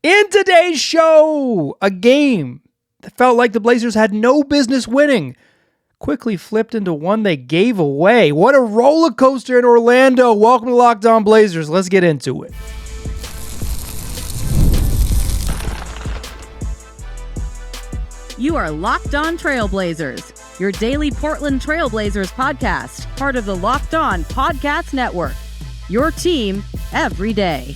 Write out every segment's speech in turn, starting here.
In today's show, a game that felt like the Blazers had no business winning quickly flipped into one they gave away. What a roller coaster in Orlando. Welcome to Locked On Blazers. Let's get into it. You are Locked On Trailblazers, your daily Portland Trailblazers podcast, part of the Locked On Podcast Network. Your team every day.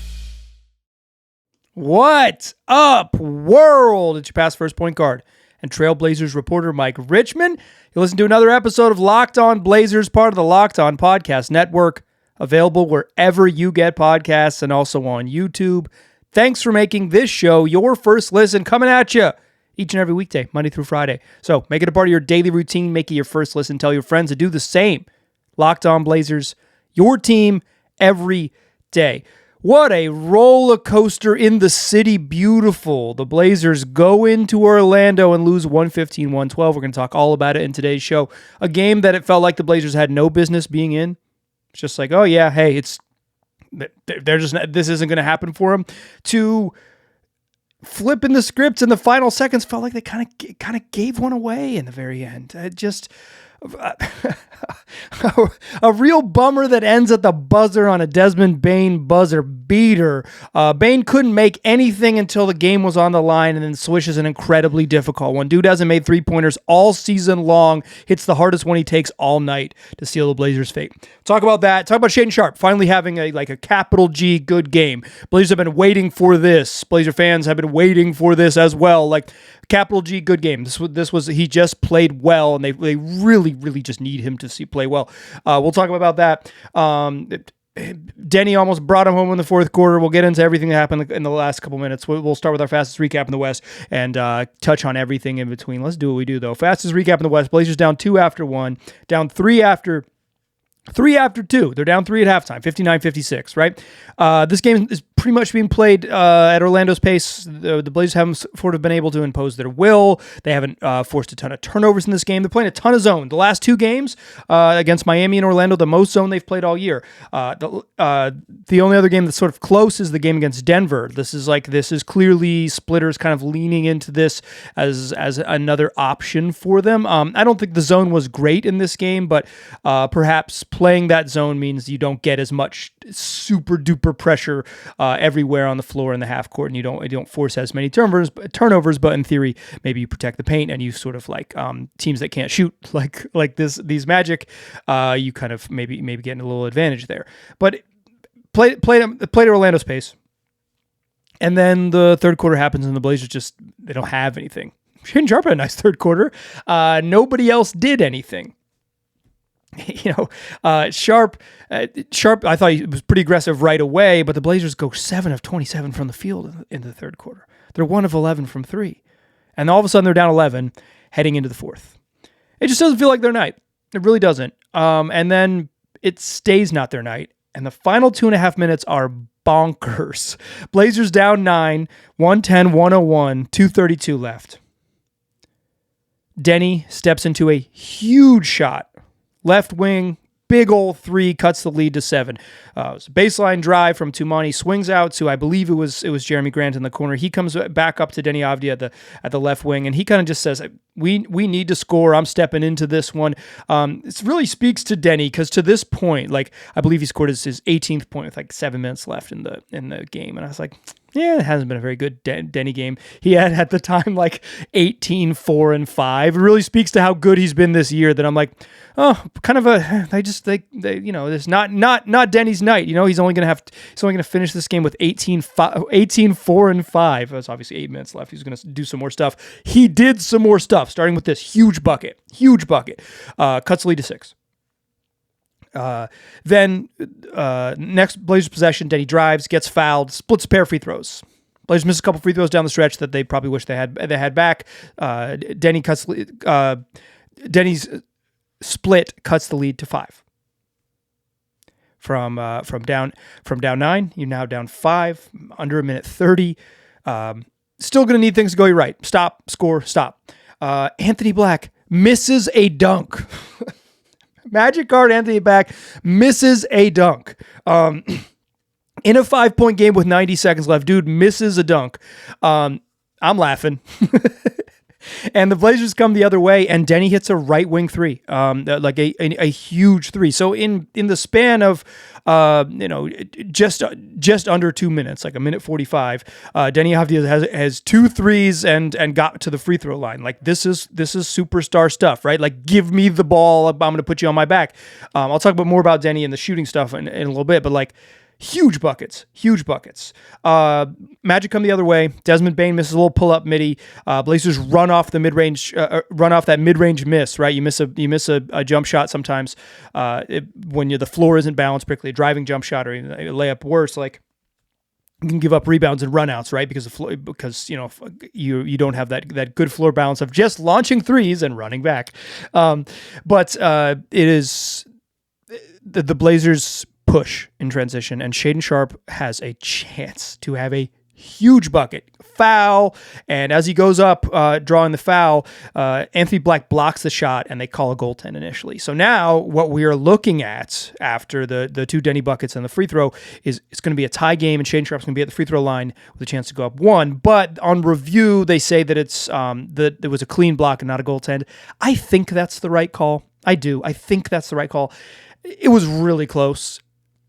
What up, world? It's your past first point guard and Trailblazers reporter Mike Richmond. You listen to another episode of Locked On Blazers, part of the Locked On Podcast Network, available wherever you get podcasts and also on YouTube. Thanks for making this show your first listen, coming at you each and every weekday, Monday through Friday. So make it a part of your daily routine, make it your first listen, tell your friends to do the same. Locked On Blazers, your team every day. What a roller coaster in the city. Beautiful. The Blazers go into Orlando and lose 115-112. We're going to talk all about it in today's show. A game that it felt like the Blazers had no business being in. It's just like, oh yeah, hey, they're just, this isn't going to happen for them. To flipping the script in the final seconds, felt like they kind of gave one away in the very end. A real bummer that ends at the buzzer on a Desmond Bane buzzer beater. Bane couldn't make anything until the game was on the line, and then swishes an incredibly difficult one. Dude hasn't made three-pointers all season long. Hits the hardest one he takes all night to seal the Blazers' fate. Talk about that. Talk about Shaedon Sharpe finally having a capital G good game. Blazers have been waiting for this. Blazer fans have been waiting for this as well. Capital G good game. This was he just played well, and they really just need him to play well. We'll talk about that. Deni almost brought him home in the fourth quarter. We'll get into everything that happened in the last couple minutes. We'll start with our fastest recap in the West and touch on everything in between. Let's do what we do, though. Fastest recap in the West. Blazers down 2 after 1, down 3 after 2. They're down 3 at halftime, 59-56, right? This game is pretty much being played at Orlando's pace. The Blazers haven't sort of been able to impose their will. They haven't forced a ton of turnovers in this game. They're playing a ton of zone. The last 2 games against Miami and Orlando, the most zone they've played all year. The only other game that's sort of close is the game against Denver. This is clearly Splitters kind of leaning into this as another option for them. I don't think the zone was great in this game, but perhaps playing that zone means you don't get as much super duper pressure everywhere on the floor in the half court, and you don't force as many turnovers. But in theory, maybe you protect the paint, and you sort of teams that can't shoot like these Magic, you kind of maybe getting a little advantage there. But played at Orlando's pace, and then the third quarter happens, and the Blazers they don't have anything. Shaedon Sharpe had a nice third quarter. Nobody else did anything. Sharpe, I thought he was pretty aggressive right away, but the Blazers go 7 of 27 from the field in the third quarter. They're 1 of 11 from 3. And all of a sudden they're down 11 heading into the fourth. It just doesn't feel like their night. It really doesn't. And then it stays not their night. And the final 2.5 minutes are bonkers. Blazers down 9, 110-101, 2:32 left. Deni steps into a huge shot. Left wing, big old 3, cuts the lead to 7. It was a baseline drive from Tumani, swings out to, I believe it was Jeremy Grant in the corner. He comes back up to Deni Avdija at the left wing, and he kind of just says, we need to score. I'm stepping into this one. It really speaks to Deni, because to this point, I believe he scored his 18th point with 7 minutes left in the game, and I was like, yeah, it hasn't been a very good Deni game. He had at the time 18, 4, and 5. It really speaks to how good he's been this year that I'm like, oh, kind of it's not Deni's night. He's only going to finish this game with 18, 4, and 5. There's obviously 8 minutes left. He's going to do some more stuff. He did some more stuff, starting with this huge bucket. Cuts the lead to 6. Then next Blazers possession, Deni drives, gets fouled, splits a pair of free throws. Blazers miss a couple free throws down the stretch that they probably wish they had back. Deni's split cuts the lead to 5. From down 9, you're now down 5, under a minute 30. Still going to need things to go your right. Stop, score, stop. Anthony Black misses a dunk. Magic guard Anthony Black misses a dunk. In a 5-point game with 90 seconds left, dude misses a dunk. I'm laughing. And the Blazers come the other way, and Deni hits a right wing three, like a huge three. So in the span of just under 2 minutes, like a minute 45, Deni Avdija has 2 threes and got to the free throw line. Like this is superstar stuff, right? Like give me the ball, I'm going to put you on my back. I'll talk more about Deni and the shooting stuff in a little bit, but like. Huge buckets. Magic come the other way. Desmond Bane misses a little pull-up midi. Blazers run off the mid-range, run off that mid-range miss. Right, you miss a jump shot sometimes when the floor isn't balanced, particularly a driving jump shot or even a layup. Worse, like you can give up rebounds and runouts, right? Because you don't have that good floor balance of just launching threes and running back. But it is the Blazers push in transition, and Shaedon Sharpe has a chance to have a huge bucket. Foul, and as he goes up drawing the foul, Anthony Black blocks the shot, and they call a goaltend initially. So now what we are looking at after the 2 Deni buckets and the free throw is it's going to be a tie game, and Shaedon Sharpe's going to be at the free throw line with a chance to go up 1. But on review, they say that it's that it was a clean block and not a goaltend. I think that's the right call. I think that's the right call. It was really close.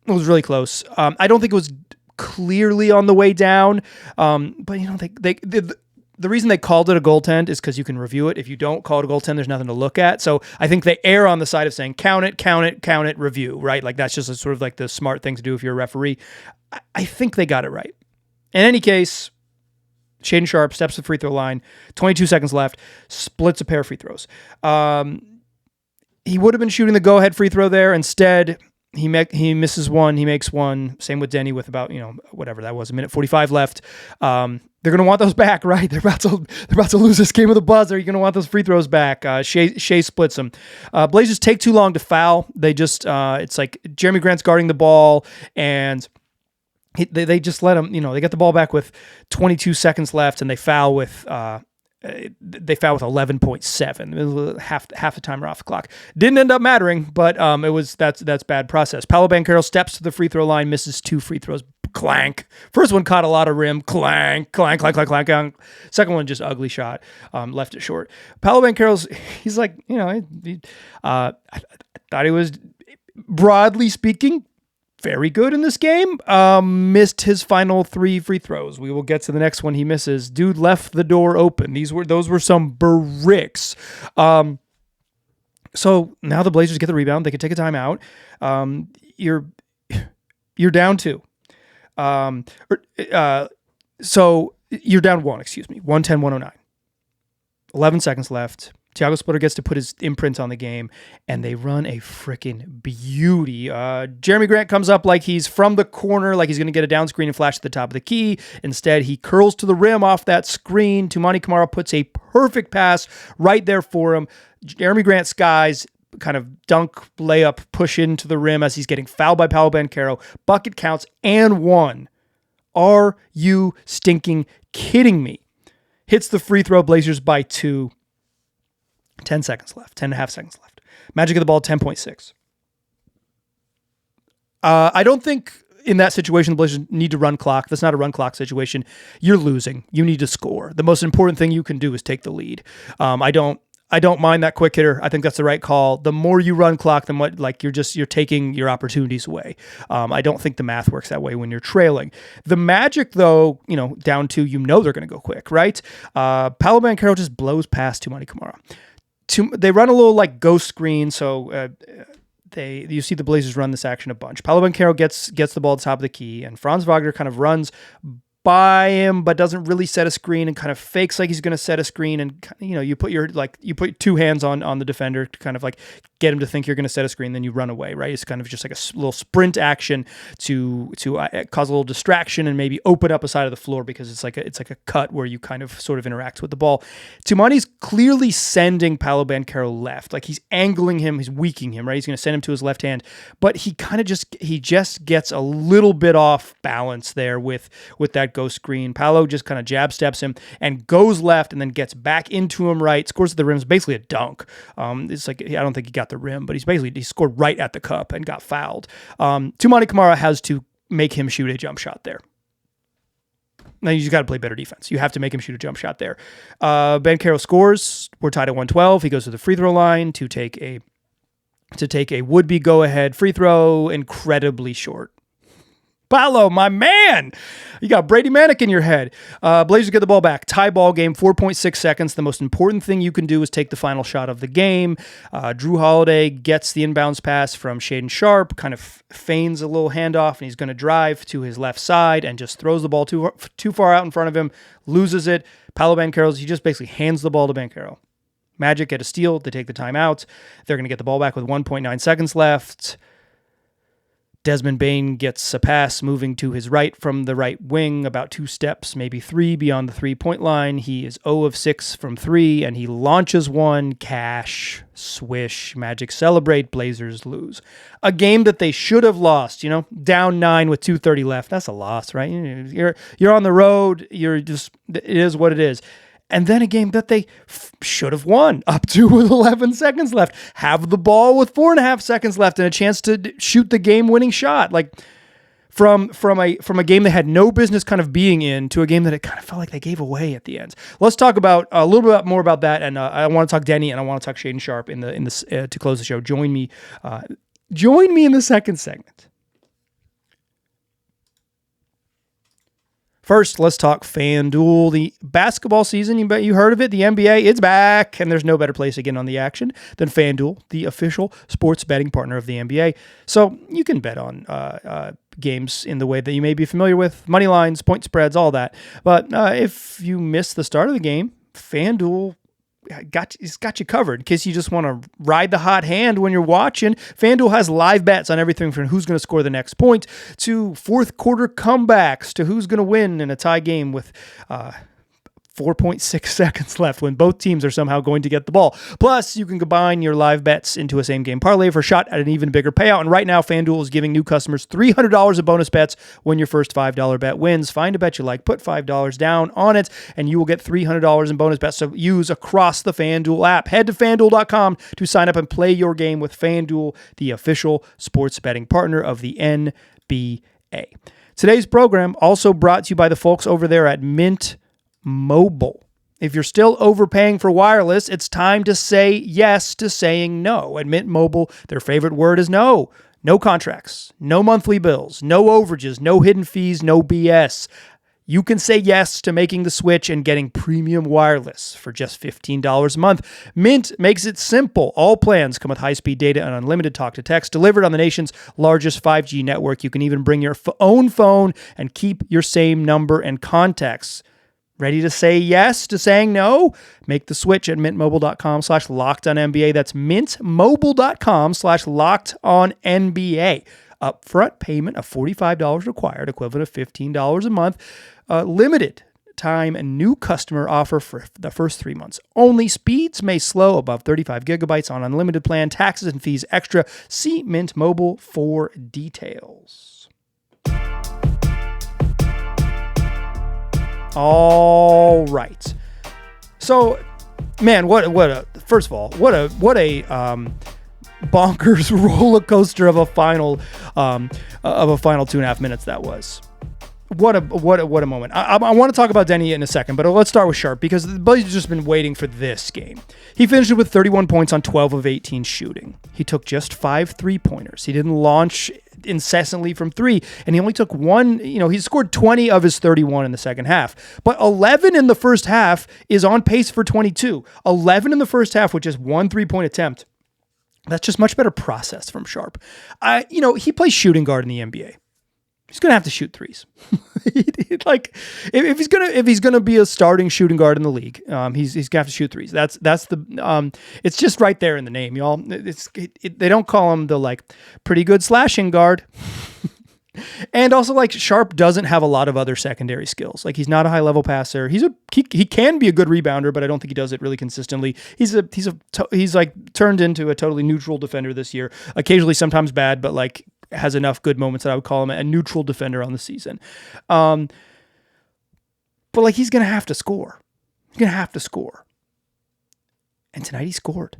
I don't think it was clearly on the way down, but the reason they called it a goaltend is because you can review it. If you don't call it a goaltend, there's nothing to look at. So I think they err on the side of saying count it, review, right? Like that's just a sort of like the smart thing to do if you're a referee. I think they got it right. In any case, Shaedon Sharpe steps to the free throw line, 22 seconds left, splits a pair of free throws. He would have been shooting the go-ahead free throw there. Instead, he misses one, he makes one. Same with Deni with about, whatever that was, a minute 45 left. They're going to want those back, right? They're about to lose this game with a buzzer. You're going to want those free throws back. Shea splits them. Blazers take too long to foul. They just, it's like Jeremy Grant's guarding the ball, and they just let him, they get the ball back with 22 seconds left, and they foul with 11.7, half the timer off the clock. Didn't end up mattering, but that's bad process. Paolo Banchero steps to the free throw line, misses 2 free throws. Clank. First one caught a lot of rim. Clank, clank, clank, clank, clank. Second one just ugly shot. Left it short. Paolo Banchero's, he's like, I thought he was, broadly speaking, very good in this game. Missed his final 3 free throws. We will get to the next one he misses. Dude left the door open. Those were some bricks. So now the Blazers get the rebound. They can take a timeout. You're down 2. So you're down 1. 110-109. 11 seconds left. Thiago Splitter gets to put his imprint on the game, and they run a freaking beauty. Jeremy Grant comes up like he's from the corner, like he's going to get a down screen and flash to the top of the key. Instead, he curls to the rim off that screen. Toumani Camara puts a perfect pass right there for him. Jeremy Grant skies, kind of dunk, layup, push into the rim as he's getting fouled by Paolo Banchero. Bucket counts and 1. Are you stinking kidding me? Hits the free throw, Blazers by 2. 10 seconds left, 10 and a half seconds left. Magic of the ball, 10.6. I don't think in that situation the Blazers need to run clock. That's not a run clock situation. You're losing. You need to score. The most important thing you can do is take the lead. I don't mind that quick hitter. I think that's the right call. The more you run clock, the more you're taking your opportunities away. I don't think the math works that way when you're trailing. The Magic, though, down 2, they're going to go quick, right? Paolo Banchero just blows past Toumani Camara. They run a little like ghost screen, so you see the Blazers run this action a bunch. Paolo Banchero gets the ball at the top of the key, and Franz Wagner kind of runs by him, but doesn't really set a screen and kind of fakes like he's going to set a screen. And you put 2 hands on the defender to kind of like get him to think you're going to set a screen, then you run away, right? It's kind of just like a little sprint action to cause a little distraction and maybe open up a side of the floor because it's like a cut where you kind of sort of interact with the ball. Toumani's clearly sending Paolo Banchero left, like he's angling him, he's weakening him, right? He's going to send him to his left hand, but he just gets a little bit off balance there with that ghost screen. Paolo just kind of jab steps him and goes left and then gets back into him right, scores at the rim. It's basically a dunk. It's like, I don't think he got the rim, but he scored right at the cup and got fouled. Toumani Camara has to make him shoot a jump shot there. Now you just got to play better defense. You have to make him shoot a jump shot there. Banchero scores. We're tied at 112. He goes to the free throw line to take a would-be go-ahead free throw, incredibly short. Paolo, my man! You got Brady Manick in your head. Blazers get the ball back. Tie ball game, 4.6 seconds. The most important thing you can do is take the final shot of the game. Drew Holiday gets the inbounds pass from Shaedon Sharpe, kind of feigns a little handoff, and he's going to drive to his left side and just throws the ball too far out in front of him, loses it. Paolo Banchero, he just basically hands the ball to Banchero. Magic get a steal. They take the timeout. They're going to get the ball back with 1.9 seconds left. Desmond Bane gets a pass moving to his right from the right wing, about 2 steps, maybe 3 beyond the 3-point line. He is 0 of 6 from 3, and he launches one. Cash, swish, Magic celebrate, Blazers lose. A game that they should have lost, down 9 with 2:30 left. That's a loss, right? You're on the road. It is what it is. And then a game that they should have won, up to with 11 seconds left. Have the ball with 4.5 seconds left and a chance to shoot the game-winning shot. Like from a game they had no business kind of being in to a game that it kind of felt like they gave away at the end. Let's talk about a little bit more about that, and I want to talk Deni and I want to talk Shaedon Sharpe in this to close the show. Join me in the second segment. First, let's talk FanDuel. The basketball season, you heard of it, the NBA, it's back, and there's no better place to get on the action than FanDuel, the official sports betting partner of the NBA. So you can bet on games in the way that you may be familiar with, money lines, point spreads, all that. But if you miss the start of the game, FanDuel it's got you covered in case you just want to ride the hot hand when you're watching. FanDuel has live bets on everything from who's going to score the next point to fourth quarter comebacks to who's going to win in a tie game with 4.6 seconds left when both teams are somehow going to get the ball. Plus, you can combine your live bets into a same-game parlay for a shot at an even bigger payout. And right now, FanDuel is giving new customers $300 in bonus bets when your first $5 bet wins. Find a bet you like, put $5 down on it, and you will get $300 in bonus bets to use across the FanDuel app. Head to FanDuel.com to sign up and play your game with FanDuel, the official sports betting partner of the NBA. Today's program also brought to you by the folks over there at Mint Mobile. If you're still overpaying for wireless, it's time to say yes to saying no. At Mint Mobile, their favorite word is no. No contracts, no monthly bills, no overages, no hidden fees, no BS. You can say yes to making the switch and getting premium wireless for just $15 a month. Mint makes it simple. All plans come with high-speed data and unlimited talk-to-text delivered on the nation's largest 5G network. You can even bring your own phone and keep your same number and contacts. Ready to say yes to saying no? Make the switch at mintmobile.com/lockedonnba. That's mintmobile.com/lockedonnba. Upfront payment of $45 required, equivalent of $15 a month. Limited time and new customer offer for the first 3 months. Only speeds may slow above 35 gigabytes on unlimited plan. Taxes and fees extra. See Mint Mobile for details. All right. So, man, what a bonkers roller coaster of a final 2.5 minutes that was. What a moment. I want to talk about Deni in a second, but let's start with Sharpe because the Blazers just been waiting for this game. He finished with 31 points on 12 of 18 shooting. He took just 5 3-pointers. He didn't launch incessantly from 3, and he only took 1. He scored 20 of his 31 in the second half, but 11 in the first half is on pace for 22. 11 in the first half with just 1 3-point attempt. That's just much better process from Sharpe. He plays shooting guard in the NBA. He's gonna have to shoot threes. if he's gonna be a starting shooting guard in the league, he's gonna have to shoot threes. That's the it's just right there in the name, y'all. They don't call him the pretty good slashing guard. And also Sharpe doesn't have a lot of other secondary skills. He's not a high level passer. He can be a good rebounder, but I don't think he does it really consistently. He's turned into a totally neutral defender this year. Occasionally, sometimes bad, but has enough good moments that I would call him a neutral defender on the season. But he's going to have to score. He's going to have to score. And tonight he scored.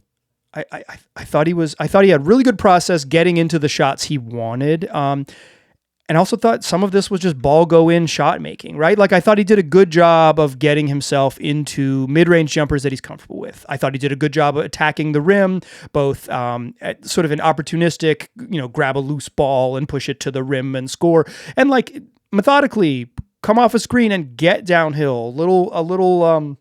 I thought he had really good process getting into the shots he wanted. And also thought some of this was just ball go in shot making, right? Like I thought he did a good job of getting himself into mid-range jumpers that he's comfortable with. I thought he did a good job of attacking the rim, both at sort of an opportunistic, grab a loose ball and push it to the rim and score, and like methodically come off a screen and get downhill, a little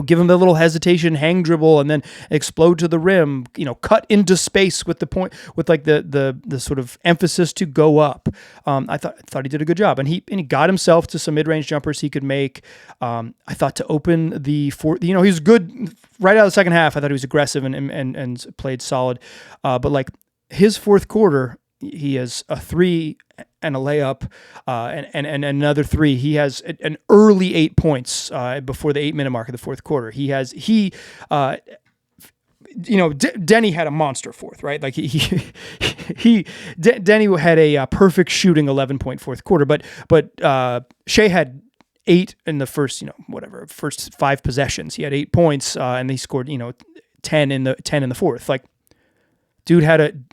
give him the little hesitation, hang dribble, and then explode to the rim, cut into space with the point, with like the sort of emphasis to go up. I thought he did a good job, and he got himself to some mid-range jumpers he could make. I thought to open the fourth, he was good right out of the second half. I thought he was aggressive and played solid. But like his fourth quarter, he has a 3 and a layup, and another 3. He has an early 8 points before the 8-minute mark of the fourth quarter. Denny had a monster fourth, right? Like Denny had a perfect shooting 11-point fourth quarter, but Shea had 8 in the first, first 5 possessions. He had 8 points, and he scored, 10 in the fourth. Like, dude had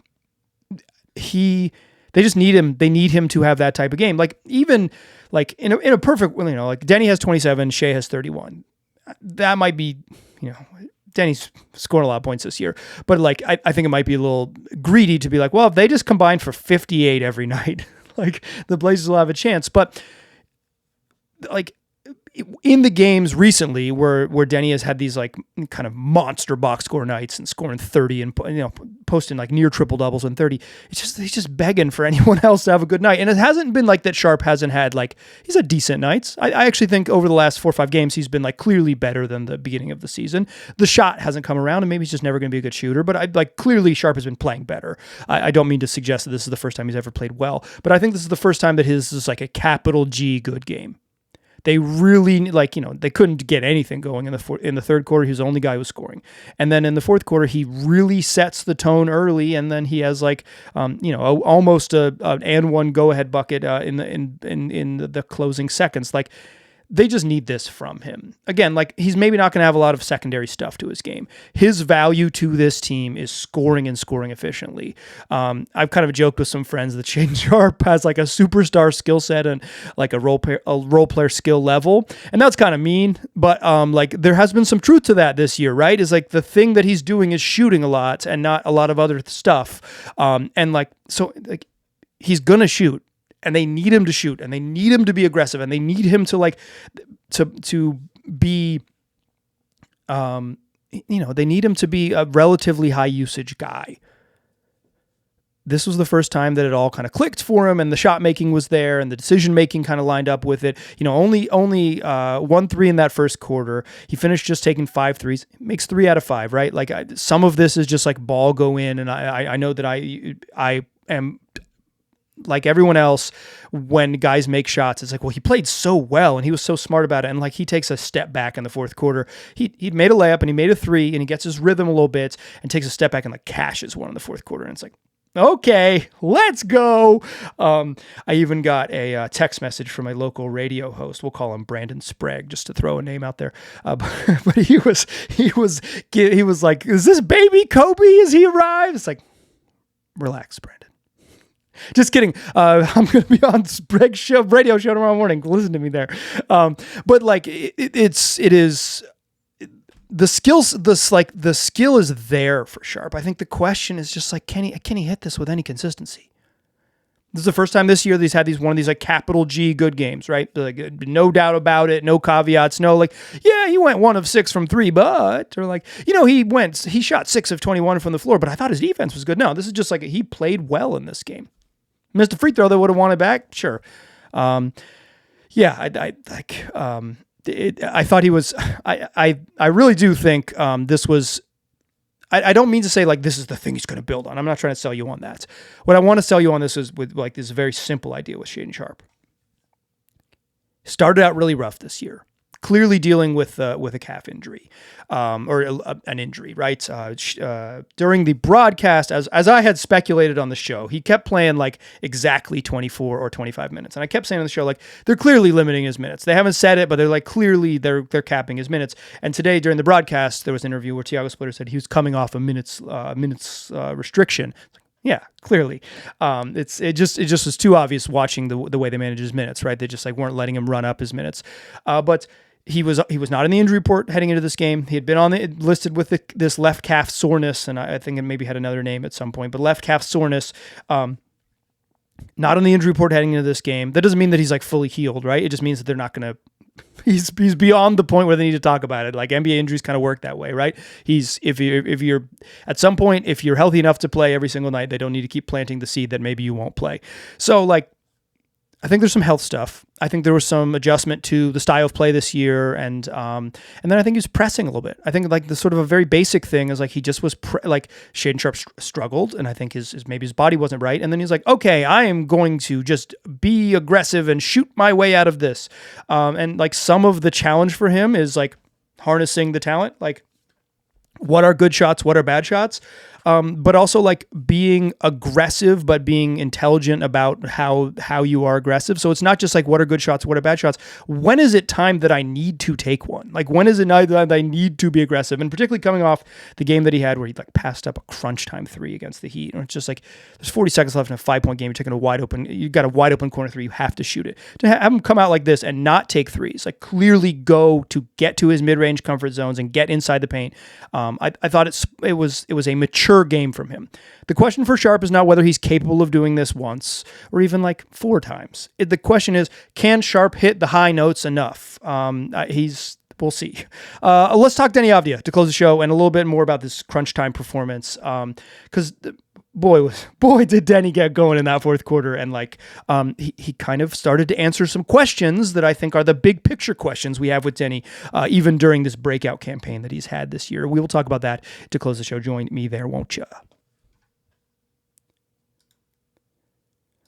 they just need him. They need him to have that type of game. Like even like in a perfect, like Denny has 27, Shea has 31. That might be, Denny's scoring a lot of points this year, but like I think it might be a little greedy to be like, well, if they just combine for 58 every night, like the Blazers will have a chance. But like in the games recently where Deni has had these like kind of monster box score nights and scoring 30 and posting like near triple doubles and 30, he's just begging for anyone else to have a good night. And it hasn't been like that Sharpe hasn't had like, he's had decent nights. I actually think over the last 4 or 5 games he's been like clearly better than the beginning of the season. The shot hasn't come around and maybe he's just never going to be a good shooter, but clearly Sharpe has been playing better. I don't mean to suggest that this is the first time he's ever played well, but I think this is the first time that his is like a capital G good game. They really they couldn't get anything going in the third quarter. He was the only guy who was scoring, and then in the fourth quarter he really sets the tone early, and then he has almost an and one go ahead bucket in the closing seconds. Like they just need this from him. Again, like he's maybe not going to have a lot of secondary stuff to his game. His value to this team is scoring and scoring efficiently. I've kind of joked with some friends that Shaedon Sharpe has like a superstar skill set and like a role player skill level. And that's kind of mean, but like there has been some truth to that this year, right? Is like the thing that he's doing is shooting a lot and not a lot of other stuff. And like, so like he's going to shoot. And they need him to shoot, and they need him to be aggressive, and they need him to to be, they need him to be a relatively high usage guy. This was the first time that it all kind of clicked for him, and the shot making was there, and the decision making kind of lined up with it. Only 1 3 in that first quarter. He finished just taking 5 threes. Makes 3 out of 5, right? Like some of this is just like ball go in, and I know that I am. Like everyone else, when guys make shots, it's like, well, he played so well and he was so smart about it. And like he takes a step back in the fourth quarter. He made a layup and he made a 3 and he gets his rhythm a little bit and takes a step back and like cashes one in the fourth quarter. And it's like, okay, let's go. I even got a text message from a local radio host. We'll call him Brandon Sprague, just to throw a name out there. But he was like, is this baby Kobe as he arrives? It's like, relax, Brandon. Just kidding. I'm going to be on Sprague's radio show tomorrow morning. Listen to me there. But like it is the skills. The skill is there for Sharpe. I think the question is just like, can he hit this with any consistency? This is the first time this year that he's had one of these like capital G good games, right? Like no doubt about it, no caveats, no like, yeah, he went 1 of 6 from 3, but or like, he shot 6 of 21 from the floor, but I thought his defense was good. No, this is just like he played well in this game. Missed a free throw that would have won it back, sure. I thought he was. I really do think this was. I don't mean to say like this is the thing he's going to build on. I'm not trying to sell you on that. What I want to sell you on this is with like this very simple idea with Shaedon Sharpe. Started out really rough this year. Clearly dealing with a calf injury, or an injury, right? During the broadcast, as I had speculated on the show, he kept playing like exactly 24 or 25 minutes, and I kept saying on the show like they're clearly limiting his minutes. They haven't said it, but they're like clearly they're capping his minutes. And today during the broadcast, there was an interview where Tiago Splitter said he was coming off a minutes restriction. Yeah, clearly. It just was too obvious watching the way they manage his minutes, right? They just like weren't letting him run up his minutes. But he was not in the injury report heading into this game. He had been listed with this left calf soreness, and I think it maybe had another name at some point, but left calf soreness. Not on the injury report heading into this game. That doesn't mean that he's like fully healed, right? It just means that they're not going to. He's beyond the point where they need to talk about it. Like NBA injuries kind of work that way, right? If you're at some point, if you're healthy enough to play every single night, they don't need to keep planting the seed that maybe you won't play. So like, I think there's some health stuff. I think there was some adjustment to the style of play this year, and then I think he was pressing a little bit. I think like the sort of a very basic thing is like he just was like Shaedon Sharpe struggled, and I think maybe his body wasn't right, and then he's like, okay, I am going to just be aggressive and shoot my way out of this, and like some of the challenge for him is like harnessing the talent, like what are good shots, what are bad shots. But also like being aggressive, but being intelligent about how you are aggressive. So it's not just like what are good shots, what are bad shots. When is it time that I need to take one? Like when is it time that I need to be aggressive? And particularly coming off the game that he had where he like passed up a crunch time 3 against the Heat. And it's just like there's 40 seconds left in a 5-point game. You're taking you got a wide open corner 3. You have to shoot it. To have him come out like this and not take threes, like clearly go to get to his mid-range comfort zones and get inside the paint. I thought it was a mature game from him. The question for Sharpe is not whether he's capable of doing this once or even like 4 times. The question is, can Sharpe hit the high notes enough? We'll see. Let's talk Deni Avdija to close the show and a little bit more about this crunch time performance. Because boy, did Deni get going in that fourth quarter. And like, he kind of started to answer some questions that I think are the big picture questions we have with Deni, even during this breakout campaign that he's had this year. We will talk about that to close the show. Join me there, won't you?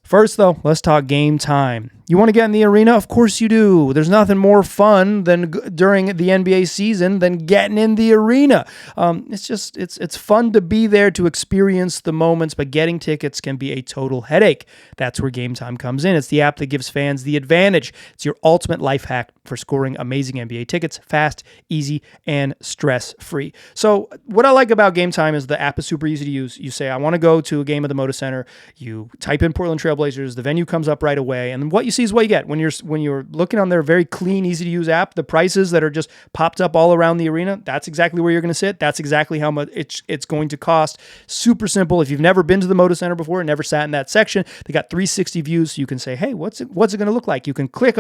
First, though, let's talk game time. You want to get in the arena? Of course you do. There's nothing more fun than during the NBA season than getting in the arena. It's fun to be there to experience the moments, but getting tickets can be a total headache. That's where Game Time comes in. It's the app that gives fans the advantage. It's your ultimate life hack for scoring amazing NBA tickets fast, easy, and stress-free. So what I like about Game Time is the app is super easy to use. You say, I want to go to a game at the Moda Center. You type in Portland Trailblazers. The venue comes up right away. And what you see is what you get. When you're looking on their very clean, easy to use app, the prices that are just popped up all around the arena, that's exactly where you're going to sit. That's exactly how much it's going to cost. Super simple. If you've never been to the Moda Center before and never sat in that section, they got 360 views. So you can say, hey, what's it going to look like? You can click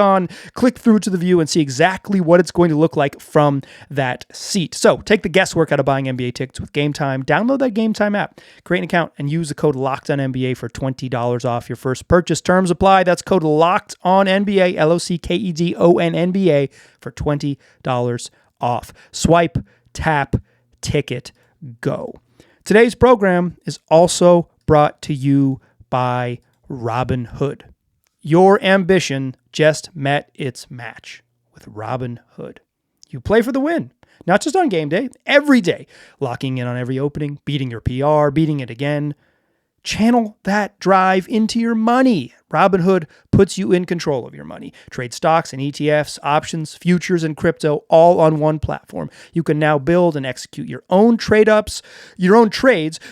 through to the view and see exactly what it's going to look like from that seat. So take the guesswork out of buying NBA tickets with Game Time. Download that Game Time app, create an account, and use the code LOCKEDONNBA for $20 off your first purchase. Terms apply. That's code LOCKEDONNBA, LOCKEDONNBA for $20 off. Swipe, tap, ticket, go. Today's program is also brought to you by Robinhood. Your ambition just met its match with Robinhood. You play for the win, not just on game day, every day. Locking in on every opening, beating your PR, beating it again. Channel that drive into your money. Robinhood puts you in control of your money. Trade stocks and ETFs, options, futures, and crypto all on one platform. You can now build and execute your own trades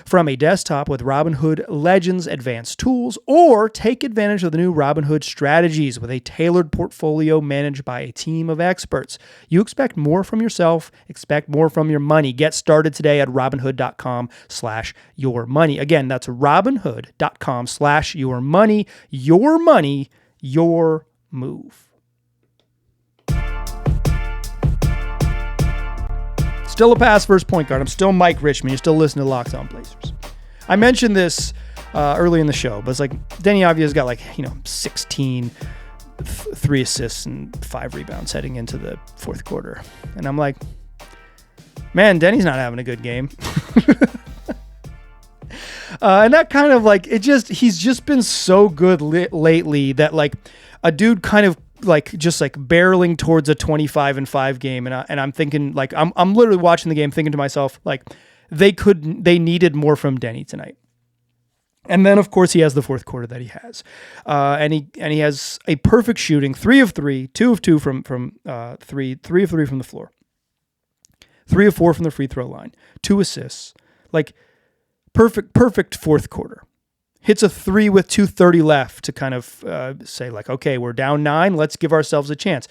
from a desktop with Robinhood Legends advanced tools, or take advantage of the new Robinhood strategies with a tailored portfolio managed by a team of experts. You expect more from yourself, expect more from your money. Get started today at Robinhood.com/yourmoney. Again, that's Robinhood.com/yourmoney. Your money, your move. Still a pass first point guard. I'm still Mike Richmond. You're still listening to Locked On Blazers. I mentioned this early in the show, but it's like Deni Avdija's got 16, 3 assists and 5 rebounds heading into the fourth quarter. And I'm like, man, Denny's not having a good game. And that kind of he's just been so good lately that a dude kind of barreling towards a 25-5 game. And I'm thinking I'm literally watching the game thinking to myself, they needed more from Deni tonight. And then of course he has the fourth quarter that he has. And he has a perfect shooting, 3 of 3, 2 of 2 from 3 of 3 from the floor, 3 of 4 from the free throw line, 2 assists, perfect fourth quarter. hits a three with 2:30 left to kind of say like, okay, we're down 9. Let's give ourselves a chance.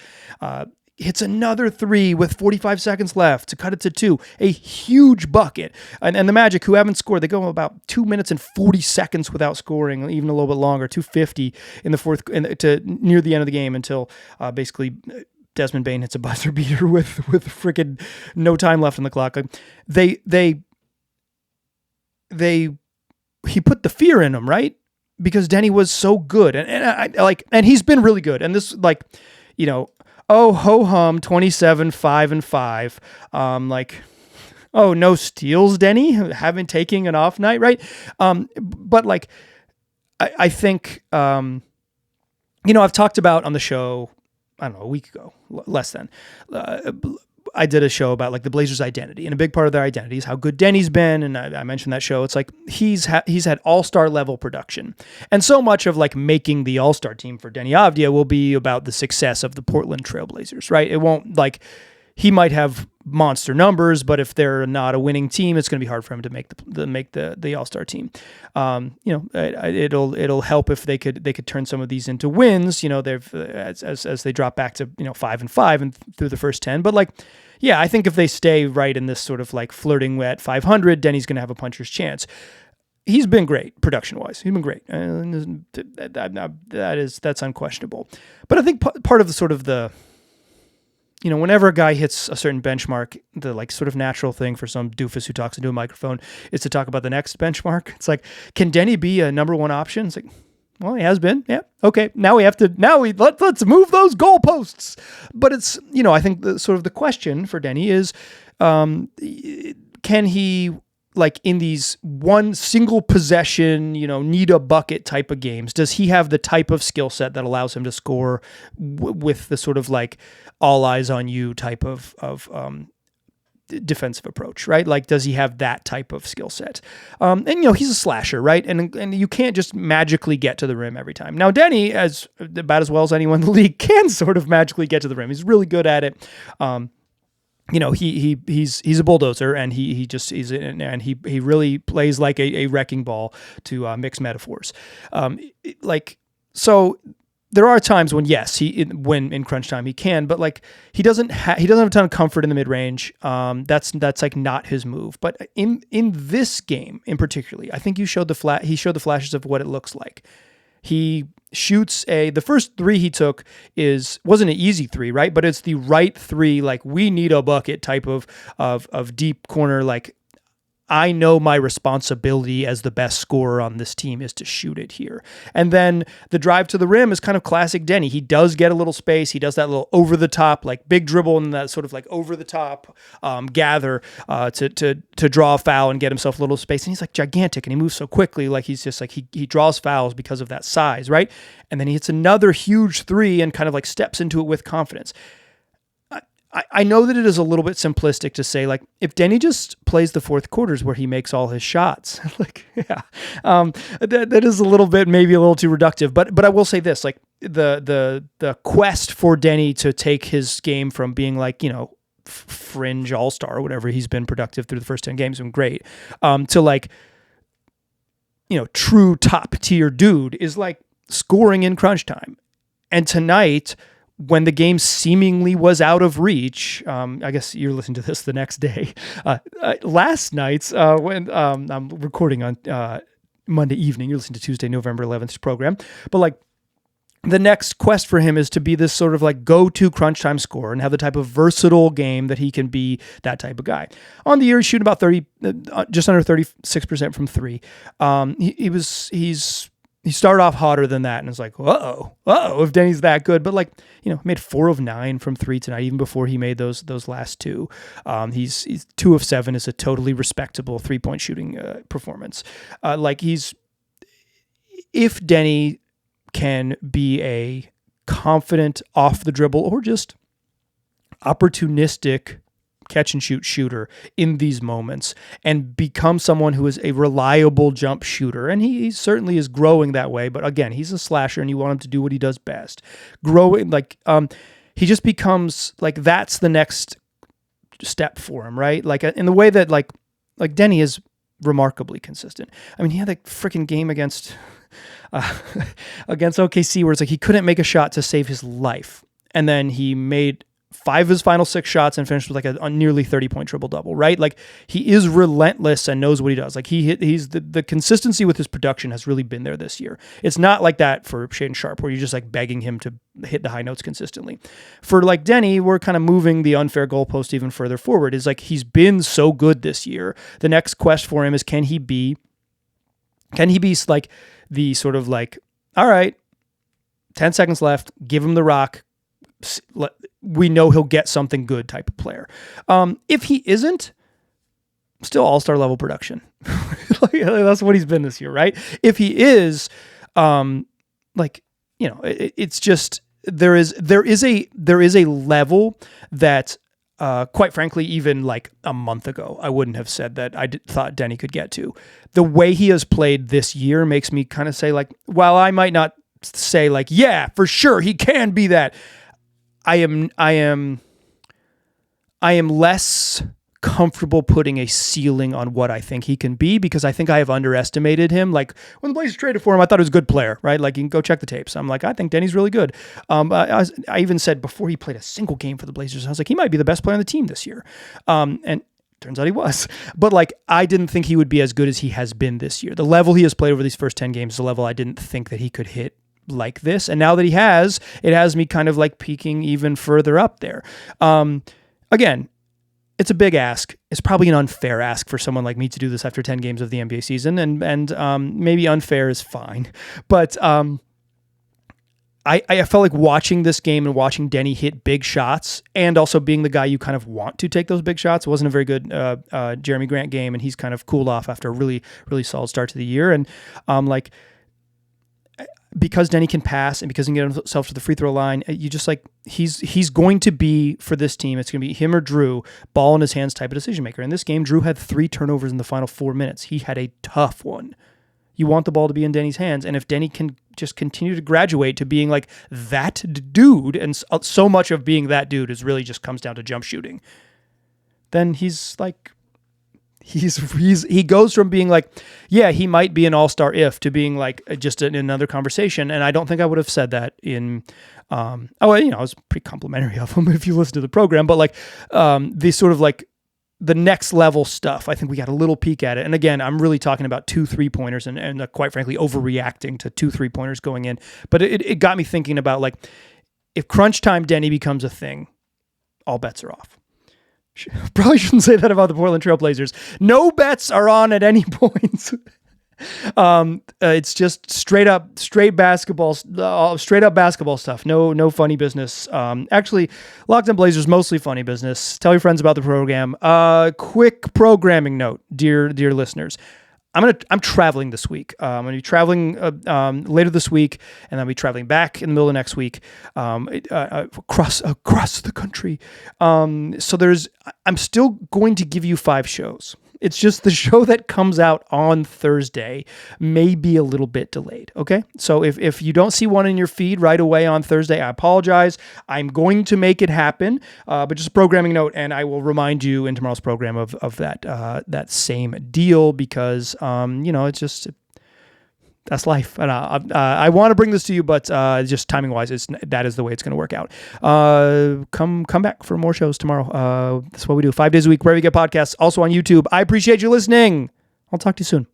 Hits another three with 45 seconds left to cut it to 2. A huge bucket. And the Magic, who haven't scored, they go about 2 minutes and 40 seconds without scoring, even a little bit longer, 2:50 in the fourth, to near the end of the game until basically Desmond Bane hits a buzzer beater with freaking no time left on the clock. He put the fear in them, right? Because Deni was so good, and he's been really good. And this, like, oh ho hum, 27, 5-5, oh, no steals, Deni, haven't taken an off night, right? But like, I think I've talked about on the show, I don't know, a week ago, less than. I did a show about like the Blazers' identity, and a big part of their identity is how good Deni's been. And I mentioned that show. It's like he's had all-star level production, and so much of like making the all-star team for Deni Avdija will be about the success of the Portland Trailblazers, right? It won't, like, he might have monster numbers, but if they're not a winning team, it's going to be hard for him to make the all-star team. It'll help if they could turn some of these into wins. They've as they drop back to 5-5 and through the first 10. But like, yeah, I think if they stay right in this sort of like flirting at 500, Deni's going to have a puncher's chance. He's been great production-wise. He's been great. That's unquestionable. But I think part of the sort of the, whenever a guy hits a certain benchmark, the like sort of natural thing for some doofus who talks into a microphone is to talk about the next benchmark. It's like, can Deni be a number one option? It's like, well, he has been. Yeah. Okay. Let's move those goalposts. But it's, I think the question for Deni is, can he, like, in these one single possession, need a bucket type of games, does he have the type of skill set that allows him to score with the sort of like all eyes on you type of defensive approach, right? Like, does he have that type of skill set? And he's a slasher, right? And you can't just magically get to the rim every time. Now, Deni, about as well as anyone in the league, can sort of magically get to the rim. He's really good at it. He's a bulldozer, and he really plays like a wrecking ball, to mix metaphors. So there are times when, yes, when in crunch time he can, but like he doesn't have a ton of comfort in the mid range. That's like not his move. But in this game in particularly, I think he showed the flashes of what it looks like. He shoots the first three he took wasn't an easy three, right? But it's the right three, like, we need a bucket type of deep corner, like, I know my responsibility as the best scorer on this team is to shoot it here. And then the drive to the rim is kind of classic Deni. He does get a little space. He does that little over the top, like big dribble, and that sort of like over the top gather to draw a foul and get himself a little space. And he's like gigantic, and he moves so quickly. Like, he's just like, he draws fouls because of that size, right? And then he hits another huge three and kind of like steps into it with confidence. I know that it is a little bit simplistic to say, like, if Deni just plays the fourth quarters where he makes all his shots, like, yeah, that is maybe a little too reductive. But I will say this, like, the quest for Deni to take his game from being like, fringe all-star or whatever, he's been productive through the first 10 games and great, to like, true top tier dude is like scoring in crunch time. And tonight, when the game seemingly was out of reach, I guess you're listening to this the next day. Last night's, when I'm recording on Monday evening, you're listening to Tuesday, November 11th program. But like, the next quest for him is to be this sort of like go-to crunch time scorer and have the type of versatile game that he can be that type of guy. On the year, he's shooting about just under 36% from three. He started off hotter than that, and it's like, uh-oh, if Deni's that good. But like, made 4 of 9 from three tonight, even before he made those last two. He's 2 of 7 is a totally respectable 3-point shooting performance. If Deni can be a confident off the dribble or just opportunistic catch and shoot shooter in these moments and become someone who is a reliable jump shooter. And he certainly is growing that way. But again, he's a slasher, and you want him to do what he does best. Growing, like, he just becomes like, that's the next step for him, right? Like, in the way that like Deni is remarkably consistent. I mean, he had that freaking game against OKC where it's like he couldn't make a shot to save his life. And then he made 5 of his final 6 shots and finished with like a nearly 30-point triple-double, right? Like, he is relentless and knows what he does. Like, he's the consistency with his production has really been there this year. It's not like that for Shaedon Sharpe where you're just like begging him to hit the high notes consistently. For like Deni, we're kind of moving the unfair goalpost even further forward. Is like, he's been so good this year. The next quest for him is, can he be like the sort of like, all right, 10 seconds left, give him the rock, we know he'll get something good type of player. If he isn't, still all-star level production. That's what he's been this year, right? If he is, it's just there is a level that, quite frankly, even like a month ago, I wouldn't have said that thought Deni could get to. The way he has played this year makes me kind of say like, while I might not say like, yeah, for sure he can be that. I am less comfortable putting a ceiling on what I think he can be, because I think I have underestimated him. Like, when the Blazers traded for him, I thought he was a good player, right? Like, you can go check the tapes. I'm like, I think Deni's really good. I even said before he played a single game for the Blazers, I was like, he might be the best player on the team this year. And turns out he was. But like, I didn't think he would be as good as he has been this year. The level he has played over these first 10 games is a level I didn't think that he could hit like this. And now that he has, it has me kind of like peaking even further up there. Again, it's a big ask. It's probably an unfair ask for someone like me to do this after 10 games of the NBA season. And maybe unfair is fine. But I felt like watching this game and watching Deni hit big shots, and also being the guy you kind of want to take those big shots. It wasn't a very good Jeremy Grant game, and he's kind of cooled off after a really, really solid start to the year. And because Deni can pass and because he can get himself to the free throw line, you just like, he's going to be, for this team, it's going to be him or Drew, ball in his hands type of decision maker. In this game, Drew had 3 turnovers in the final 4 minutes. He had a tough one. You want the ball to be in Deni's hands. And if Deni can just continue to graduate to being like that dude, and so much of being that dude is really just comes down to jump shooting, then he's like, he goes from being like, yeah, he might be an all-star to being like just in another conversation. And I don't think I would have said that in, I was pretty complimentary of him if you listen to the program, but like the sort of like the next level stuff, I think we got a little peek at it. And again, I'm really talking about 2 3-pointers and quite frankly, overreacting to 2 3-pointers going in. But it got me thinking about like, if crunch time Deni becomes a thing, all bets are off. Probably shouldn't say that about the Portland Trail Blazers. No bets are on at any point. It's just straight up basketball stuff. No funny business. Actually, Locked On Blazers, mostly funny business. Tell your friends about the program. Quick programming note, dear listeners. I'm traveling this week. I'm going to be traveling later this week, and I'll be traveling back in the middle of next week across the country. So I'm still going to give you 5 shows. It's just the show that comes out on Thursday may be a little bit delayed, okay? So if you don't see one in your feed right away on Thursday, I apologize. I'm going to make it happen, but just a programming note, and I will remind you in tomorrow's program of that same deal, because, it's just... That's life. And I want to bring this to you, but just timing-wise, that is the way it's going to work out. Come back for more shows tomorrow. That's what we do 5 days a week, wherever you get podcasts, also on YouTube. I appreciate you listening. I'll talk to you soon.